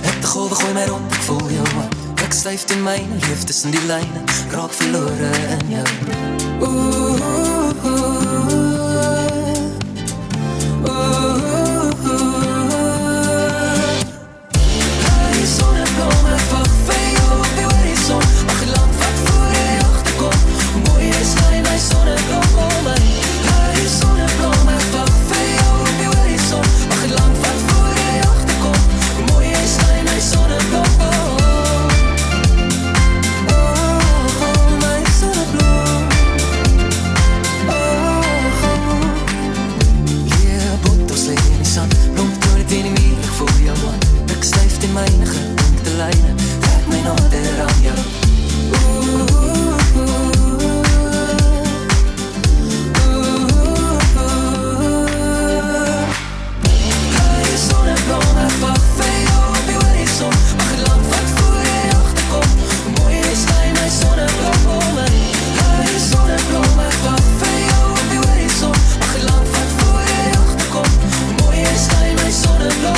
Ek de golwe gooi my rond, ek voel jou aan. Ek styf teen myne, leef tussen die lyne, raak verlore in jou. Hy sonneblom, ek wag vir jou op die horizon. Mag die land wat voor jy agterkom. Mooi is hy sonneblom om my. Hy sonneblom, ek wag vir jou op die horizon. Mag die land wat voor jy agterkom. Mooi is hy sonneblom. Myne gedonkte lyne, trek my nader aan jou. Hy is sonneblom, ek wag vir jou op die horizon. Mag die land wat voor jy agterkom. Mooi is my sonneblom om my. Hy is sonneblom, ek wag vir jou op die horizon. Mag die land wat voor jy agterkom. Mooi is my sonneblom.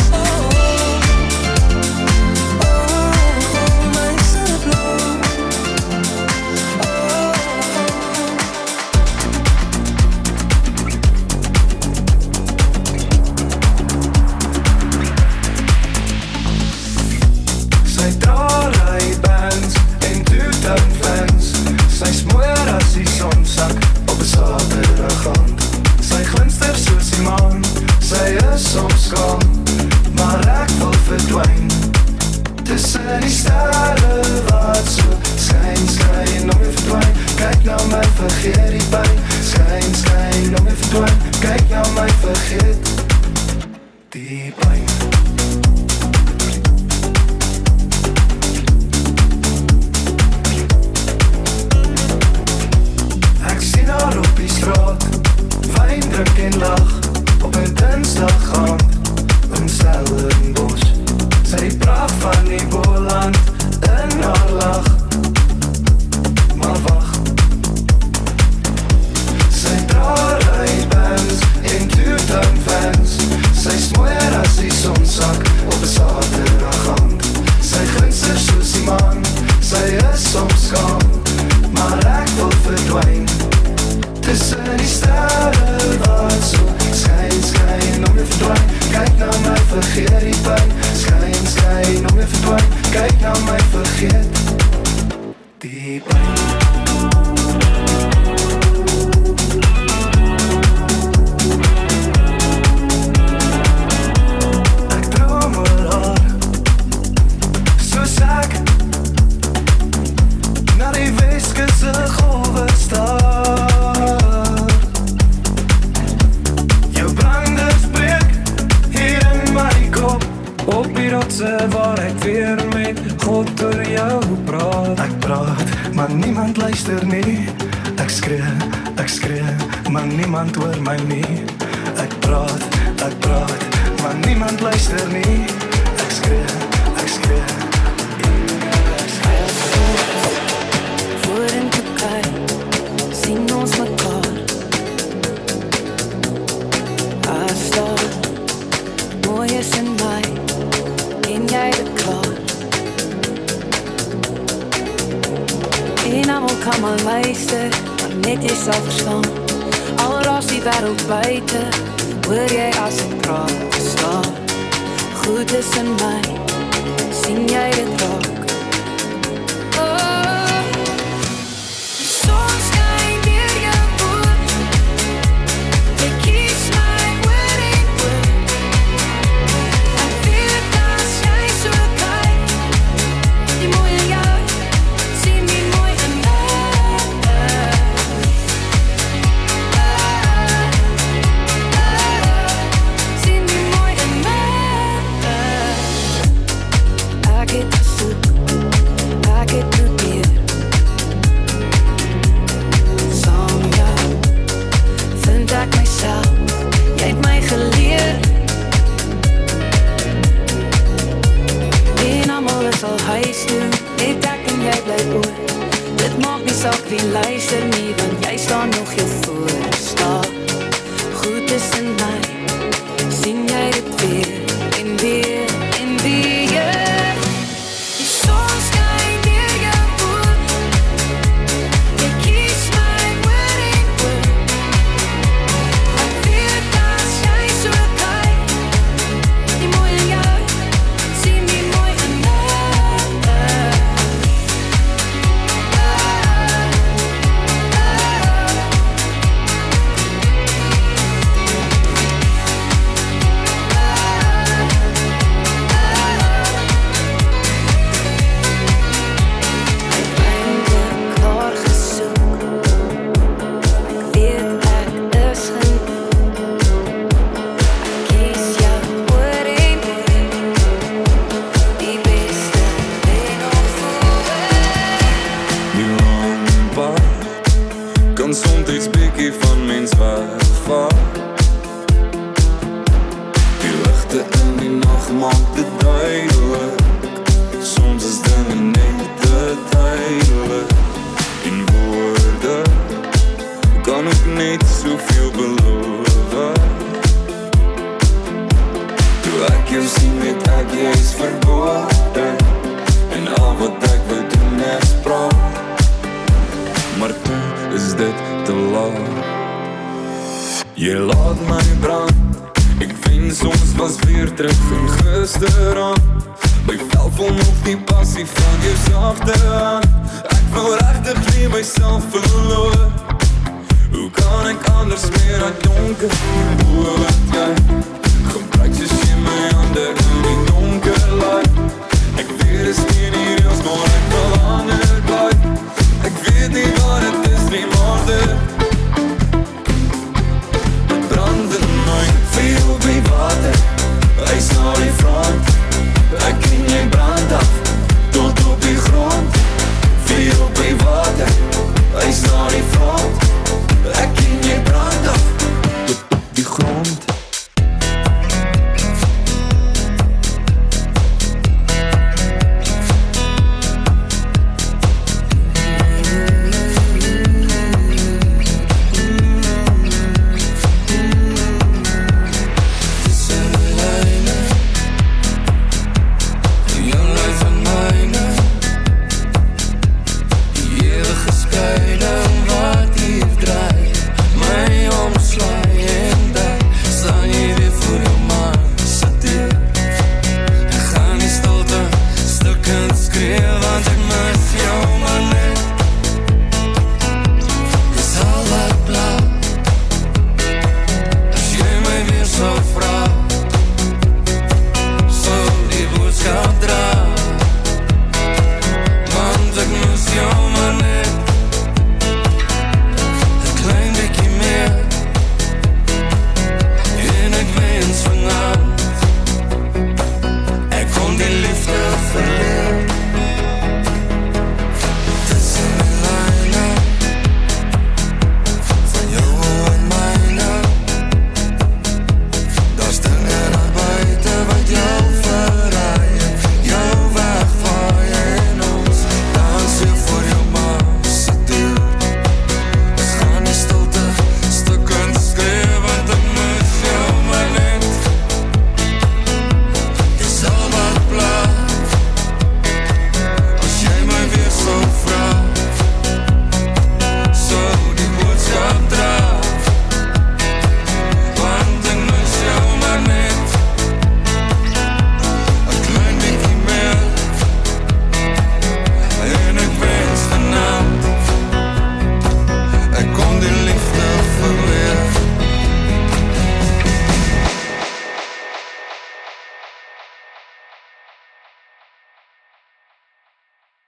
wie luister nie, want jy staan nog heel voor. Stap, goed is in my, sien jy dit weer en weer en weer. woorde en al wat ek wil doen is praat. Maar toe is dit te laat. Jy laat my brand. Ek wens ons was weer terug in gisteraan. My vel vol nog die passie van jou sagte hand. Ek wil regtig nie myself verloor. Hoe kan ek anders meer uit donker? Hoe wat jy gebruik soos jy my hande in die donker laai. Ek weet is nie die reels, maar ek wil ander bly. Ek weet nie wat het is nie, maar dit brand in my. Veel op die water, huis na die front. Ek en jy brand af, tot op die grond. Veel op die water, huis na die front. Ek en jy brand af, tot op die grond. Ek kon die liefde verleer.